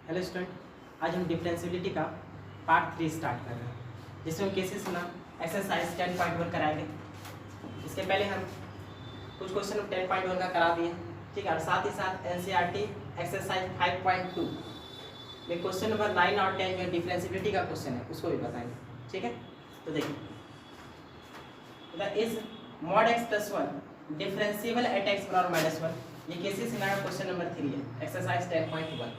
Hello student, आज हम differentiability का पार्ट 3 स्टार्ट कर रहे हैं, जिसमें केसेस ना एक्सरसाइज 10.1 कराएंगे। इसके पहले हम कुछ क्वेश्चन 10.1 का करा दिए, ठीक है, और साथ ही साथ एनसीईआरटी एक्सरसाइज 5.2 में क्वेश्चन नंबर 9 और 10 में डिफरेंशियबिलिटी का क्वेश्चन है, उसको भी बताएंगे। ठीक है, तो देखिए, is mod x plus 1 differentiable eight x बराबर -1। ये केसेस ना क्वेश्चन नंबर 3 है, एक्सरसाइज 10.1।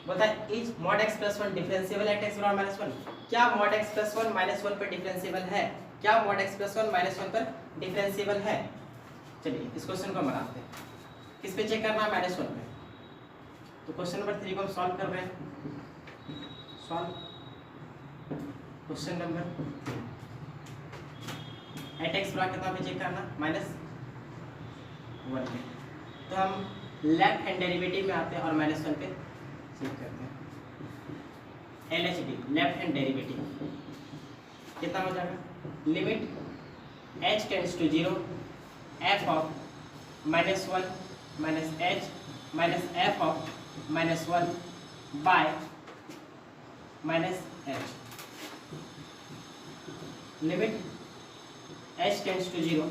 बता is mod x plus 1 differentiable eight x बराबर -1। क्या mod x plus 1 -1 पर डिफरेंशिएबल है? क्या mod x plus 1 -1 पर डिफरेंशिएबल है? चलिए इस क्वेश्चन को बनाते हैं। किस पे चेक करना है? -1 पे। तो क्वेश्चन नंबर 3 को हम सॉल्व कर रहे हैं। Solve question number 3 at x बराबर कितना पे चेक करना? -1 पे। तो हम लेफ्ट हैंड डेरिवेटिव में आते हैं और -1 पे चेक करते हैं। LHD लेफ्ट हैंड डेरिवेटिव कितना हो जाएगा? Limit h tends to 0 f of -1 minus h minus f of -1 by -h। Limit h tends to 0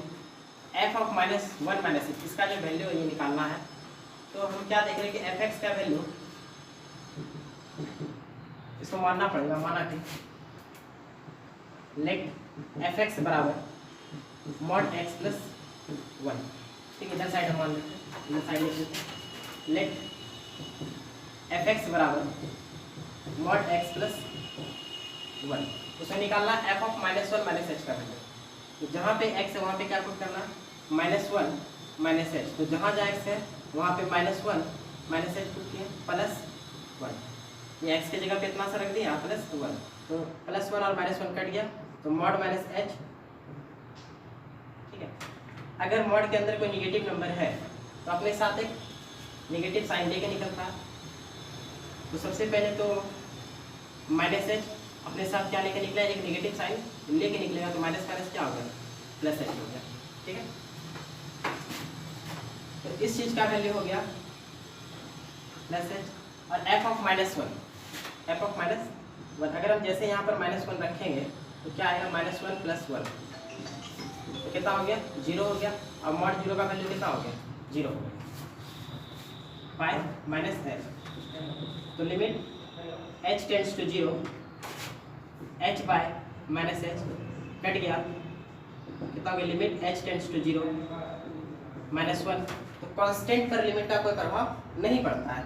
f of -1 minus h, इसका जो वैल्यू है ये निकालना है। तो हम क्या देख रहे हैं कि fx का वैल्यू, इसको मानना पड़ेगा, माना कि लेट fx बराबर mod x प्लस 1। ठीक है, इधर साइड हम मान लेते हैं, इधर साइड लिख लेते हैं। लेट fx बराबर mod x प्लस 1, उसमें निकालना f ऑफ -1 माइनस h का वैल्यू। तो जहाँ पे x है वहाँ पे क्या पुट करना? -1 माइनस h। तो जहाँ जहाँ x है वहाँ पे -1 माइनस h पुट किए प्लस 1। ये x की जगह पे इतना सा रख दिया +1, तो +1 और -1 कट गया, तो mod माइनस h। ठीक है, अगर mod के अंदर कोई निगेटिव नंबर है तो अपने साथ एक निगेटिव साइन लेके निकलता है। तो सबसे पहले तो -h अपने साथ क्या लेके निकला? एक निगेटिव साइन लेके निकलेगा, तो माइनस क्या हो गया? +h हो गया। ठीक है, तो इस चीज का वैल्यू हो गया +h। और f ऑफ -1 अगर हम जैसे यहाँ पर -1 रखेंगे तो क्या आएगा? -1 प्लस 1, तो कितना हो गया? 0 हो गया। और mod 0 का वैल्यू कितना हो गया? 0 हो गया बाय -h। तो limit h tends to 0 h by -h cut गया, कितना हो गया? Limit h tends to 0 -1। तो कांस्टेंट पर लिमिट का कोई प्रभाव नहीं पड़ता है,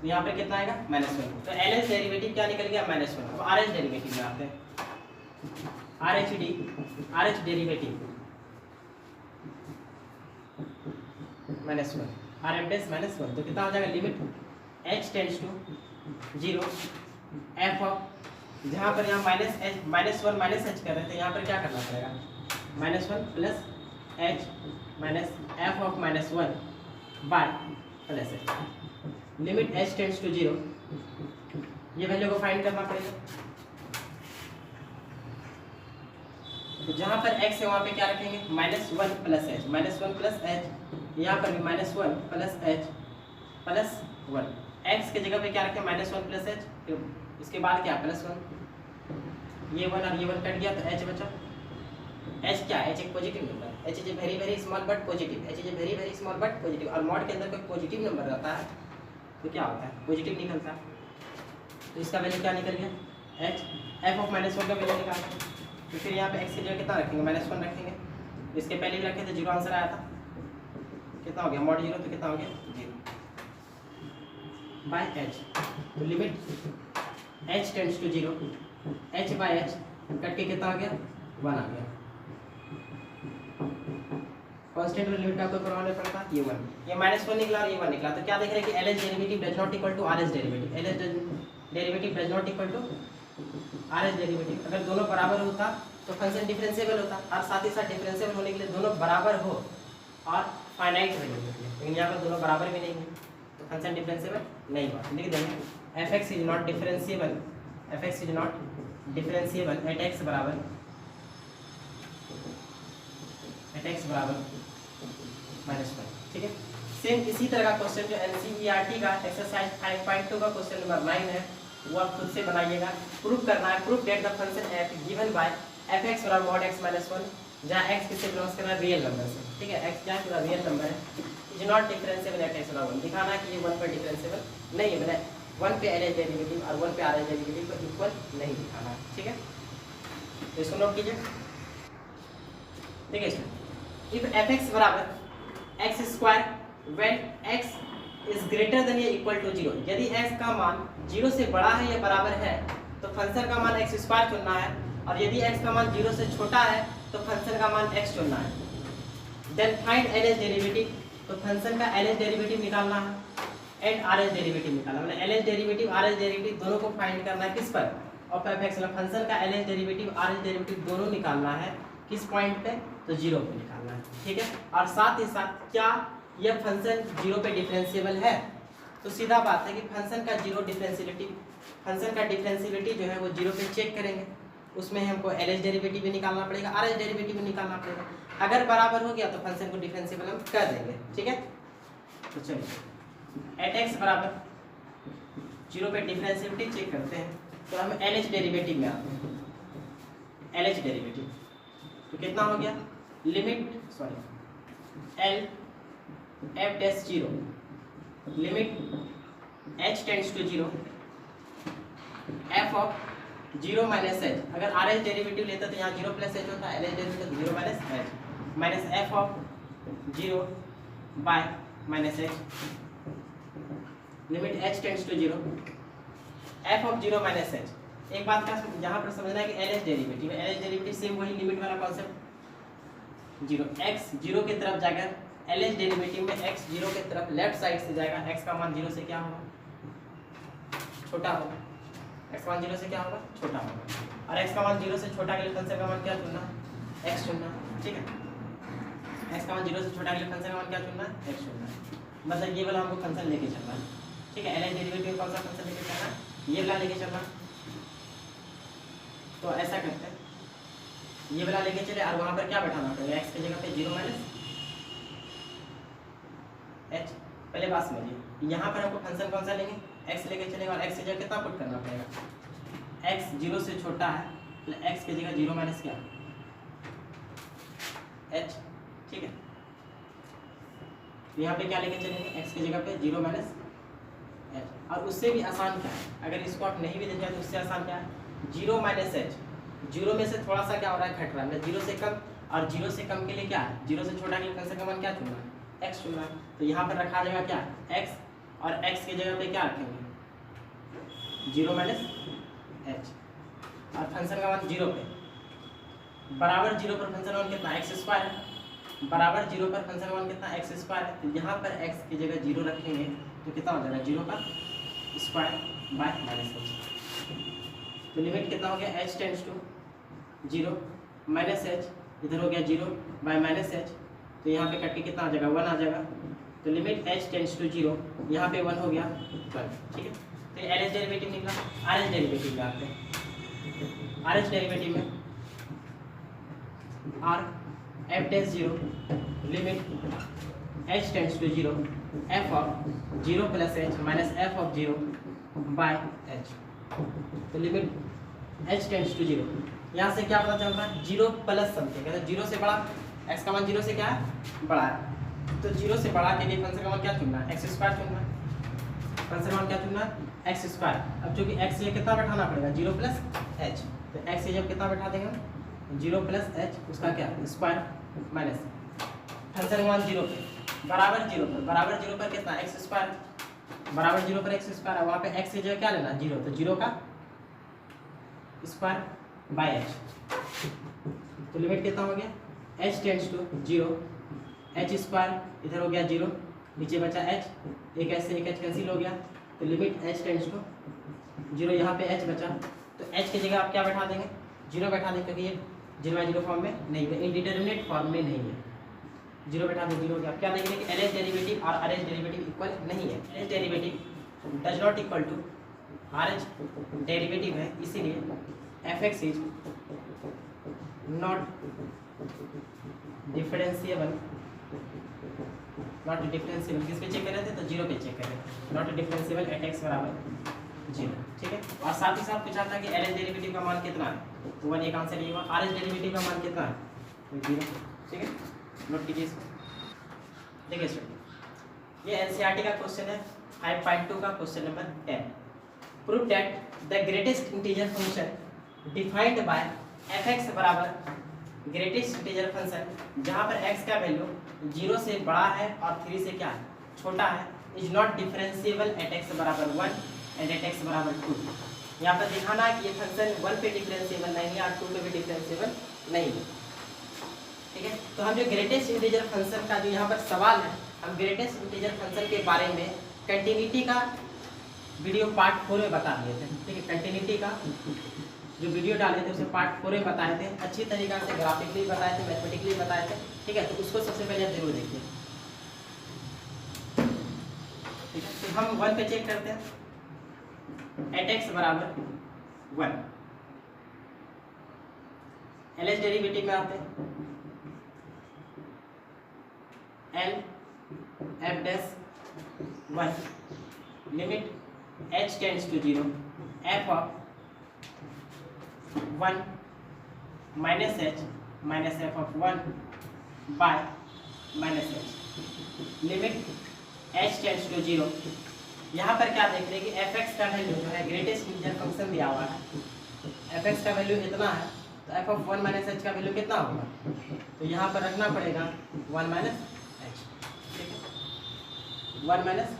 तो यहाँ पे कितना आएगा? -1। तो LH डेरिवेटिव क्या निकल गया? -1। अब RH डेरिवेटिव में आते हैं। RH डेरिवेटिव -1 RM टेंस -1, तो कितना हो जाएगा? Limit h tends to 0 f of, जहाँ पर यहाँ -1 माइनस h कर रहे थे, यहाँ पर क्या करना पड़ेगा? -1 plus h minus f of -1 by plus h। Limit h tends to 0, ये वैल्यू को फाइंड करना पड़ेगा। तो जहाँ पर x है वहाँ पे क्या रखेंगे? -1 प्लस h, यहाँ पर भी -1 प्लस h प्लस 1। x की जगह पे क्या रखें? -1 प्लस h, इसके बाद क्या? +1। ये 1 और ये 1 कट गया, तो h बचा। h क्या है? h एक positive number, h is a very very small but positive, h is a very very small but positive. और मॉड के अंदर कोई पॉजिटिव नंबर रहता है तो क्या होता है? पॉजिटिव निकलता है। तो इसका वैल्यू क्या निकल गया? h। f ऑफ -1 का वैल्यू निकालना, तो फिर यहाँ पे x की जगह कितना रखेंगे? -1 रखेंगे। इसके पहले भी रखे थे, 0 आंसर आया था। कितना हो गया? mod 0, तो कितना हो गया? 0 बाय h। तो limit h tends to 0 h by h cut के कितना हो गया? 1 आ गया। कांस्टेंट में लिमिट का कोई प्रभाव नहीं पड़ता। ये 1, ये -1 निकला और ये 1 निकला, तो क्या देख रहे हैं कि LH derivative does not equal to RH derivative. LH derivative does not equal to RH derivative. अगर दोनों बराबर होता तो फंक्शन डिफरेंशिएबल होता, और साथ ही साथ डिफरेंशिएबल होने के लिए दोनों बराबर हो और फाइनाइट वैल्यू हो, लेकिन यहाँ पर दोनों बराबर भी नहीं है, तो फंक्शन डिफरेंशिएबल नहीं हुआ। लिख देंगे fx is not differentiable eight x बराबर -1। ठीक है, सेम इसी तरह का क्वेश्चन जो NCERT का एक्सरसाइज 5.2 का क्वेश्चन नंबर 9 है वो आप खुद से बनाइएगा। प्रूफ करना है, proof that the function f given by fx बराबर mod x minus 1, जहाँ x किससे बिलोंग्स कर रहा है, रियल नंबर से। ठीक है, x क्या पूरा रियल नंबर है, is not differentiable eight x बराबर 1। दिखाना है कि ये 1 पर डिफरेंशिएबल नहीं है, मतलब 1 पे LH डेरिवेटिव और 1 पे RH डेरिवेटिव को इक्वल नहीं दिखाना है। ठीक है, तो इसको नोट कीजिए। देखिए इफ fx बराबर x square when x is greater than या इक्वल टू 0, यदि x का मान 0 से बड़ा है या बराबर है तो फंक्शन का मान x स्क्वायर चुनना है, और यदि x का मान 0 से छोटा है तो फंक्शन का मान x चुनना है। देन फाइंड LH डेरिवेटिव, तो फंक्शन का LH डेरिवेटिव निकालना है एंड RH डेरिवेटिव निकालना है, मतलब LH डेरिवेटिव RH डेरिवेटिव दोनों को फाइंड करना है किस पर, ऑफ fx, मतलब फंक्शन का LH डेरिवेटिव RH डेरिवेटिव दोनों निकालना है किस पॉइंट पे, तो 0 पे निकालना है। ठीक है, और साथ ही साथ क्या यह फंक्शन 0 पे डिफरेंशिएबल है, तो सीधा बात है कि फंक्शन का 0 डिफरेंशिएबिलिटी, फंक्शन का डिफरेंशिएबिलिटी जो है वो 0 पे चेक करेंगे, उसमें हमको LH डेरिवेटिव भी निकालना पड़ेगा, RH डेरिवेटिव भी निकालना पड़ेगा। अगर बराबर हो गया तो फंक्शन को डिफरेंशिएबल हम कर देंगे। ठीक है, तो चलिए एट x बराबर 0 पे डिफरेंशिएबिलिटी चेक करते हैं, तो हम LH डेरिवेटिव में आते हैं। LH डेरिवेटिव तो कितना हो गया, limit L f dash 0 limit h tends to 0 f of 0 minus h, अगर RH डेरिवेटिव लेते तो यहाँ 0 प्लस h होता है, LH derivative 0 minus h minus f of 0 by minus h limit h tends to 0 f of 0 minus h। एक बात का यहाँ पर समझना है कि LH डेरिवेटिव है, LH डेरिवेटिव सेम वही लिमिट वाला कॉन्सेप्ट, 0 x 0 की तरफ जाकर LH डेरिवेटिव में x 0 की तरफ लेफ्ट साइड से जाएगा, x का मान 0 से क्या होगा, छोटा होगा, x का मान 0 से क्या होगा, छोटा होगा, और x का मान 0 से छोटा के लिए फंक्शन का मान क्या चुनना, x चुनना। ठीक है, x का मान 0 से छोटा के लिए फंक्शन का मान क्या चुनना, x चुनना, मतलब ये वाला हमको फंक्शन लेके चलना है। ठीक है, LH डेरिवेटिव कौन सा फंक्शन लेके चलना, ये वाला लेके चलना, तो ऐसा करते हैं, ये वाला लेके चले और वहाँ पर क्या बैठाना पड़ेगा, x की जगह पे 0 माइनस h। पहले बात समझिए, यहाँ पर हमको फंक्शन कौन सा लेंगे, x लेके चलेंगे, और x की जगह कितना पुट करना पड़ेगा, x 0 से छोटा है, मतलब x की जगह 0 माइनस क्या, h। ठीक है, यहाँ पे क्या लेके चलेंगे, x की जगह पे 0 माइनस h, और उससे भी आसान क्या है, अगर इसको आप नहीं भी देते तो उससे आसान क्या है, 0 माइनस h, 0 में से थोड़ा सा क्या हो रहा है, घट रहा है, मतलब 0 से कम, और 0 से कम के लिए क्या है, 0 से छोटा के लिए फंक्शन का मान क्या चुनना है, x चुनना है। तो यहाँ पर रखा जाएगा क्या, x, और x की जगह पे क्या रखेंगे, 0 माइनस h, और फंक्शन का मान 0 पे, बराबर 0 पर फंक्शन का मान कितना, x स्क्वायर, बराबर 0 पर फंक्शन का मान कितना, x स्क्वायर। तो यहाँ पर x की जगह 0 रखेंगे तो कितना हो जाएगा, 0 का स्क्वायर बाय माइनस h। तो लिमिट कितना हो गया, h tends to 0 minus h, इधर हो गया 0 बाय माइनस h, तो यहाँ पे कट के कितना आ जाएगा, 1 आ जाएगा। तो लिमिट h टेंड्स टू 0, यहाँ पे 1 हो गया 1। ठीक है, तो LH डेरिवेटिव निकला। RH डेरिवेटिव में आते हैं, RH डेरिवेटिव में r f dash 0 limit h tends to 0 f of 0 plus h minus f of 0 by h। तो लिमिट h टेंड्स टू 0, यहाँ से क्या पता चल रहा है, 0 प्लस समथिंग, मतलब 0 से बड़ा, x का मान 0 से क्या है, बड़ा है, तो 0 से बड़ा के लिए फंक्शन का मान क्या चुनना है, x स्क्वायर चुनना है, फंक्शन का मान क्या चुनना है, x स्क्वायर। अब चूंकि x ये कितना बैठाना पड़ेगा, 0 प्लस h, तो x ये जब कितना बैठा देंगे, 0 प्लस h, उसका क्या स्क्वायर माइनस फंक्शन का मान 0 पे, बराबर 0 पर, बराबर 0 पर कितना, x स्क्वायर, बराबर 0 पर x स्क्वायर, वहाँ पे x की जगह क्या लेना, 0, तो 0 का स्क्वायर बाय h। तो लिमिट कितना हो गया, h tends to 0 h square, इधर हो गया 0, नीचे बचा h, एक h से एक h कैंसिल हो गया, तो लिमिट h टेंड्स टू 0, यहाँ पे h बचा, तो h की जगह आप क्या बैठा देंगे, 0 बैठा देंगे, क्योंकि ये 0/0 फॉर्म में नहीं है, इंडिटरमिनेट फॉर्म में नहीं है, 0 बैठा दो 0 हो गया। क्या देखेंगे कि LH डेरिवेटिव और RH डेरिवेटिव इक्वल नहीं है, LH derivative does not equal to RH derivative है, इसीलिए fx is not differentiable not differentiable किस पे चेक कर रहे थे, तो 0 पे चेक कर रहे थे, नॉट डिफरेंशिएबल एट एक्स बराबर 0, ठीक है। और साथ ही साथ पूछा था कि एल एच डेरिवेटिव का मान कितना है, तो 1 एक आंसर ये हुआ। आर एच डेरिवेटिव का मान कितना है, तो 0, ठीक है, नोट कीजिए इसको। देखिए स्टूडेंट, ये एनसीईआरटी का क्वेश्चन है 5.2 का question number 10। Prove that the greatest integer function defined by F x बराबर ग्रेटेस्ट इंटीजर फंक्शन जहाँ पर x का वैल्यू 0 से बड़ा है और 3 से क्या है, छोटा है, is not differentiable eight x बराबर 1 एंड एट x बराबर 2। यहाँ पर दिखाना है कि ये फंक्शन 1 पे डिफरेंशिएबल नहीं है और 2 पे भी डिफरेंशिएबल नहीं है, ठीक है। तो हम जो ग्रेटेस्ट इंटीजर फंक्शन का जो यहाँ पर सवाल है, हम ग्रेटेस्ट इंटीजर फंक्शन के बारे में कंटिन्यूटी का वीडियो पार्ट 4 में बता दिए थे, ठीक है। कंटिन्यूटी का जो वीडियो डाले थे उसे पार्ट 4 में बताए थे, अच्छी तरीक़ा से ग्राफिकली बताए थे, मैथमेटिकली बताए थे, ठीक है। तो उसको सबसे पहले आप जरूर देखिए, ठीक है। तो हम 1 पे चेक करते हैं, एट एक्स बराबर 1, एल एच डेरिवेटिव में आते हैं, L f dash 1 limit h tends to 0 f of 1 minus h minus f of 1 by minus h limit h tends to 0। यहाँ पर क्या देख रहे हैं कि एफ एक्स का वैल्यू जो है ग्रेटेस्ट इंटीजर फंक्शन दिया हुआ है, एफ एक्स का वैल्यू इतना है, तो एफ ऑफ 1 माइनस एच का वैल्यू कितना होगा, तो यहाँ पर रखना पड़ेगा 1 माइनस एच, ठीक है, 1 माइनस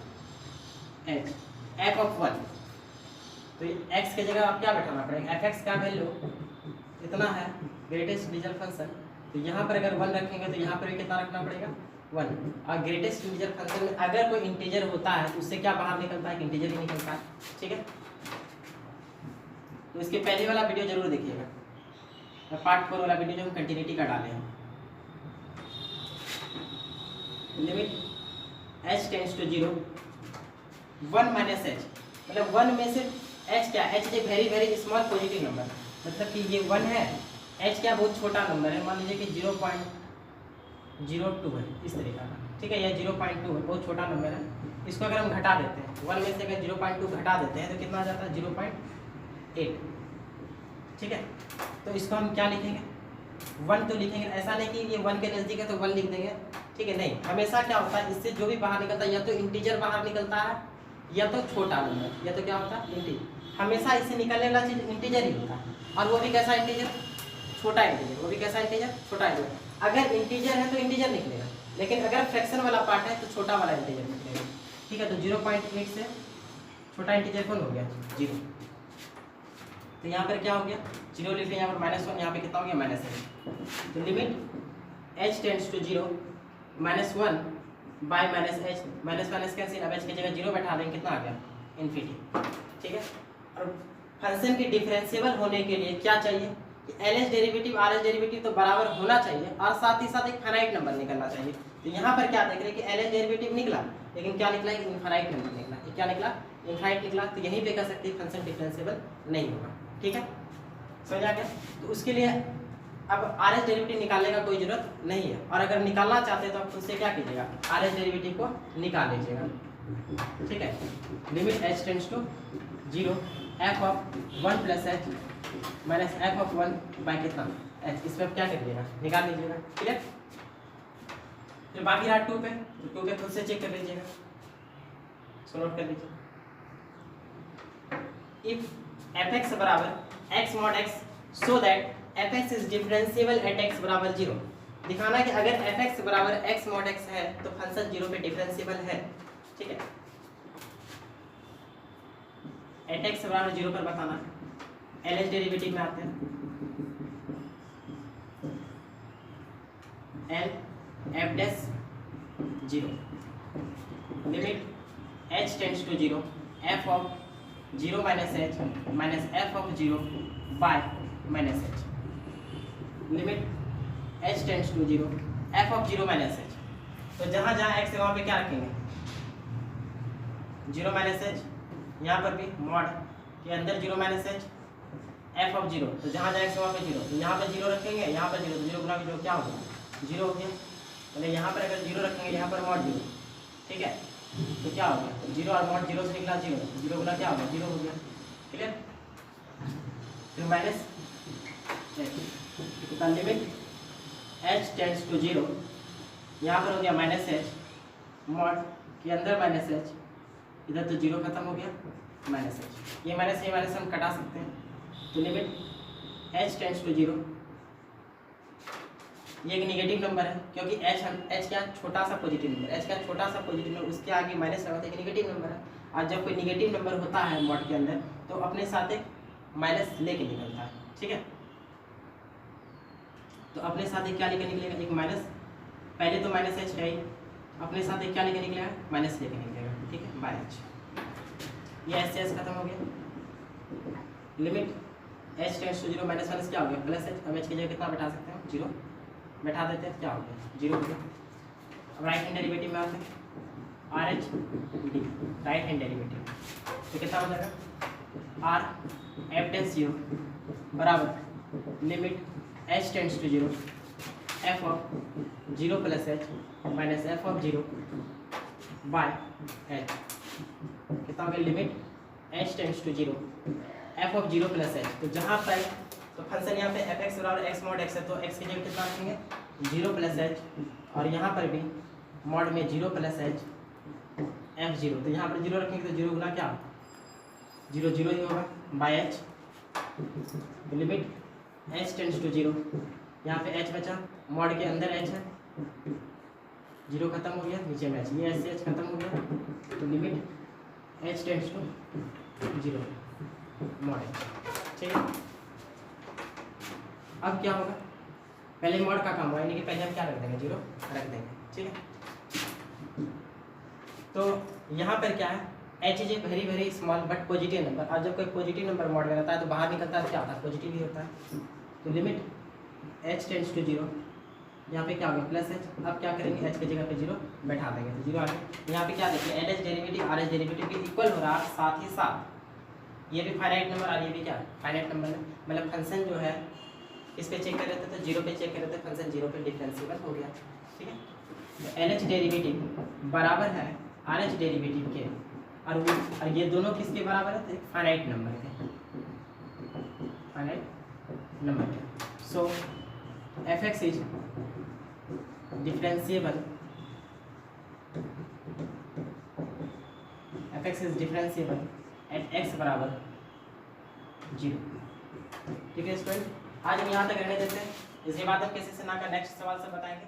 एच एफ ऑफ 1, तो x के जगह आप क्या बैठाना पड़ेगा, एफ एक्स का वैल्यू इतना है ग्रेटेस्ट इंटीजर फंक्शन, तो यहाँ पर अगर 1 रखेंगे तो यहाँ पर भी कितना रखना पड़ेगा 1। और ग्रेटेस्ट इंटीजर फंक्शन में अगर कोई इंटीजर होता है तो उससे क्या बाहर निकलता है, इंटीजर ही निकलता है, ठीक है। तो इसके पहले वाला वीडियो जरूर देखिएगा, पार्ट 4 वाला वीडियो जो हम कंटिन्यूटी का डाले हैं। Limit h tends to 0 1 minus h, मतलब 1 में से h क्या, h एक very very small positive number, मतलब कि ये 1 है, h क्या बहुत छोटा नंबर है, मान लीजिए कि 0.02 है, इस तरीका का, ठीक है, यह 0.2 है, बहुत छोटा नंबर है। इसको अगर हम घटा देते हैं, 1 में से अगर 0.2 घटा देते हैं तो कितना आ जाता है 0.8, ठीक है। तो इसको हम क्या लिखेंगे, 1 तो लिखेंगे, ऐसा नहीं कि ये 1 के नज़दीक है तो 1 लिख देंगे, ठीक है, नहीं, हमेशा क्या होता है इससे जो भी बाहर निकलता है या तो इंटीजर बाहर निकलता है या तो छोटा नंबर, या तो क्या होता है इंटीजर, हमेशा इससे निकलने वाला चीज़ इंटीजर ही होता है, और वो भी कैसा इंटीजर, छोटा इंटीजर, वो भी कैसा इंटीजर, छोटा इंटीजर। अगर इंटीजर है तो इंटीजर निकलेगा, लेकिन अगर फ्रैक्शन वाला पार्ट है तो छोटा वाला इंटीजर निकलेगा, ठीक है। तो 0.8 से छोटा इंटीजर कौन हो गया 0, तो यहाँ पर क्या हो गया 0 लिख लिया, यहाँ पर -1, यहाँ पे कितना हो गया -1। तो limit h tends to 0 -1 by -h, minus minus cancel, अब h की जगह 0 बैठा देंगे, कितना आ गया इन्फिनिटी, ठीक है। और फंक्शन के डिफरेंशिएबल होने के लिए क्या चाहिए, L H derivative R H derivative तो बराबर होना चाहिए और साथ ही साथ एक फाइनाइट नंबर निकलना चाहिए। तो यहाँ पर क्या देख रहे हैं कि एल एच डेरिवेटिव निकला, लेकिन क्या निकला, इनफाइनाइट नंबर निकला, क्या निकला, इनफाइनाइट निकला, तो यहीं पे कह सकते हैं फंक्शन डिफरेंशिएबल नहीं होगा, ठीक है, समझ आ गया। तो उसके लिए अब आर एच डेरिवेटिव निकालने का कोई जरूरत नहीं है, और अगर निकालना चाहते हैं तो आप उससे क्या कीजिएगा, आर एच डेरिवेटिव को निकाल लीजिएगा, ठीक है। Limit h tends to 0 f of 1 plus h minus f of 1 by कितना h, इसमें आप क्या कर लीजिएगा, निकाल लीजिएगा, क्लियर। फिर बाकी रहा 2 पे, तो 2 पे खुद से चेक कर लीजिएगा, इसको नोट कर लीजिए। इफ एफ एक्स बराबर x mod x so that F X is differentiable eight x बराबर 0, दिखाना कि अगर एफ एक्स बराबर x mod x है तो फंक्शन 0 पे डिफरेंशिएबल है, ठीक है। एट x बराबर 0 पर बताना, एल एच डेरिवेटिव में आते हैं, L f dash 0 limit h tends to 0 f of 0 minus h minus f of 0 by minus h limit h tends to 0 f of 0 minus h. तो जहाँ जहाँ x है वहाँ पे क्या रखेंगे 0 माइनस एच, यहाँ पर भी मॉड के अंदर 0 माइनस एच एफ ऑफ 0, तो जहाँ जहाँ x है वहाँ पे 0, तो यहाँ पर 0 रखेंगे, यहाँ पर 0, तो 0 गुना 0 क्या होगा 0 हो गया, मतलब यहाँ पर अगर 0 रखेंगे यहाँ पर मॉड 0 ठीक है। तो क्या हो गया, जीरो और मॉड जीरो से निकला जीरो, जीरो गुना क्या हो गया, जीरो हो गया। क्लियर। फिर माइनस कितना, limit h tends to zero, यहाँ पर हो गया माइनस एच, मॉड के अंदर माइनस एच, इधर तो जीरो खत्म हो गया, माइनस एच, ये माइनस हम कटा सकते हैं। तो limit h tends to zero, ये एक नेगेटिव नंबर है क्योंकि h क्या छोटा सा पॉजिटिव नंबर, h क्या छोटा सा पॉजिटिव नंबर, उसके आगे माइनस लगा तो एक नेगेटिव नंबर है। और जब कोई नेगेटिव नंबर होता है मॉड के अंदर तो अपने साथ एक माइनस लेके निकलता है, ठीक है। तो अपने साथ एक क्या लेके निकलेगा, एक माइनस, पहले तो माइनस एच है ही, अपने साथ एक क्या लेके निकलेगा, माइनस लेके निकलेगा, ठीक है, बाय एच। ये एच से एच खत्म हो गया। Limit h tends to zero, minus minus क्या हो गया, प्लस एच। अब एच की जगह कितना बैठा सकते हैं, जीरो बैठा देते हैं, क्या हो गया, जीरो हो गया। अब राइट हैंड डेरिवेटिव में आते हैं, R H D, right hand derivative, तो कितना हो जाएगा, आर एफ टेंस जीरो बराबर limit h tends to zero, f of zero plus h minus f of zero by h, कितना हो गया, limit h tends to zero, f of zero plus h. तो जहाँ पर तो फंक्शन यहाँ पे एफ एक्स बराबर एक्स मॉड एक्स है, तो एक्स की जगह कितना रखेंगे, जीरो प्लस एच, और यहाँ पर भी मॉड में zero plus H F zero, तो यहाँ पर जीरो रखेंगे तो जीरो गुना क्या, जीरो जीरो ही होगा, by h. Limit h tends to zero, यहाँ पे एच बचा, मॉड के अंदर एच है, जीरो खत्म हो गया, नीचे में एच, ये एच से एच खत्म हो गया, तो limit h tends to zero mod h, ठीक है। अब क्या होगा, पहले मॉड का काम हुआ, यानी कि पहले हम क्या रख देंगे, जीरो रख देंगे, ठीक है। तो यहाँ पर क्या है, H is a very very small but positive number, और जब कोई पॉजिटिव नंबर मॉड में रहता है तो बाहर निकलता है क्या होता है, पॉजिटिव ही होता है। तो limit h tends to zero, यहाँ पे क्या हो गया, प्लस एच। अब क्या करेंगे, एच की जगह पे जीरो बैठा देंगे, तो जीरो आ गया। यहाँ पे क्या देखिए, L H derivative R H derivative के इक्वल हो रहा है, साथ ही साथ ये भी फाइनाइट नंबर और ये भी क्या फाइनाइट नंबर है, मतलब फंक्शन जो है इस पे चेक कर रहे थे तो जीरो पे चेक कर रहे थे, फंक्शन जीरो पे डिफरेंशिएबल हो गया, ठीक है। तो एल एच डेरिवेटिव बराबर है आर एच डेरिवेटिव के, और ये दोनों किसके बराबर है, तो एक फाइनाइट नंबर के, फाइनाइट नंबर के। So F X is differentiable, F X is differentiable at X बराबर जीरो, ठीक है स्टूडेंट। आज हम यहाँ तक रहने देते हैं, इसके बाद हम किसी से ना का नेक्स्ट सवाल से बताएंगे।